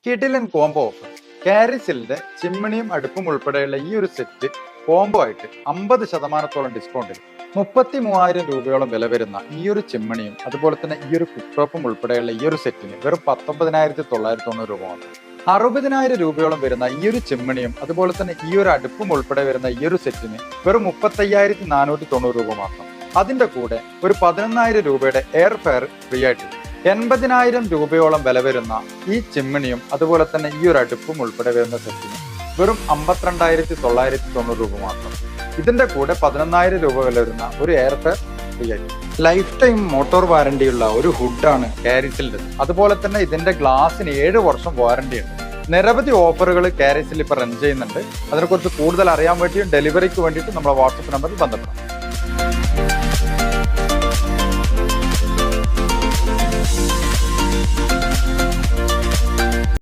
കിടിലൻ combo offer. കാരിസിലിന്റെ ചിമ്മിണിയും അടുപ്പും ഉൾപ്പെടെയുള്ള ഈ ഒരു സെറ്റ് കോംബോ ആയിട്ട് 50% ഡിസ്കൗണ്ടിൽ 33,000 രൂപയോളം വില വരുന്ന ഈ ഒരു ചിമ്മിണിയും അതുപോലെ തന്നെ ഈ ഒരു കുക്ക് ടോപ്പും ഉൾപ്പെടെയുള്ള ഈ ഒരു സെറ്റിന് വെറും 19,990 രൂപ മാത്രം. 60,000 രൂപയോളം വരുന്ന ഈ ഒരു ചിമ്മിണിയും അതുപോലെ തന്നെ ഈ ഒരു അടുപ്പും ഉൾപ്പെടെ വരുന്ന ഈ ഒരു സെറ്റിന് വെറും 35,490 രൂപ മാത്രം. അതിന്റെ കൂടെ ഒരു 11,000 രൂപയുടെ എയർ ഫെയർ ഫ്രീ ആയിട്ട് 80,000 രൂപയോളം വില വരുന്ന ഈ ചിമ്മിണിയും അതുപോലെ തന്നെ ഈ ഒരു അടുപ്പും ഉൾപ്പെടെ വരുന്ന സെറ്റിന് വെറും 52,990 രൂപ മാത്രം. ഇതിന്റെ കൂടെ 11,000 രൂപ വില വരുന്ന ഒരു എയർ ഫെയർ ഫ്രീ ആയിട്ട്. ലൈഫ് ടൈം മോട്ടോർ വാറണ്ടിയുള്ള ഒരു ഹുഡാണ് കാരിസിലിന്റെ. അതുപോലെ തന്നെ ഇതിന്റെ ഗ്ലാസിന് 7 വർഷം വാറണ്ടി ഉണ്ട്. നിരവധി ഓഫറുകൾ കാരിസിൽ ഇപ്പൊ റൺ ചെയ്യുന്നുണ്ട്. അതിനെക്കുറിച്ച് കൂടുതൽ അറിയാൻ വേണ്ടിയും ഡെലിവറിക്ക് വേണ്ടിയിട്ട് നമ്മളെ വാട്സപ്പ് നമ്പറിൽ ബന്ധപ്പെടാം.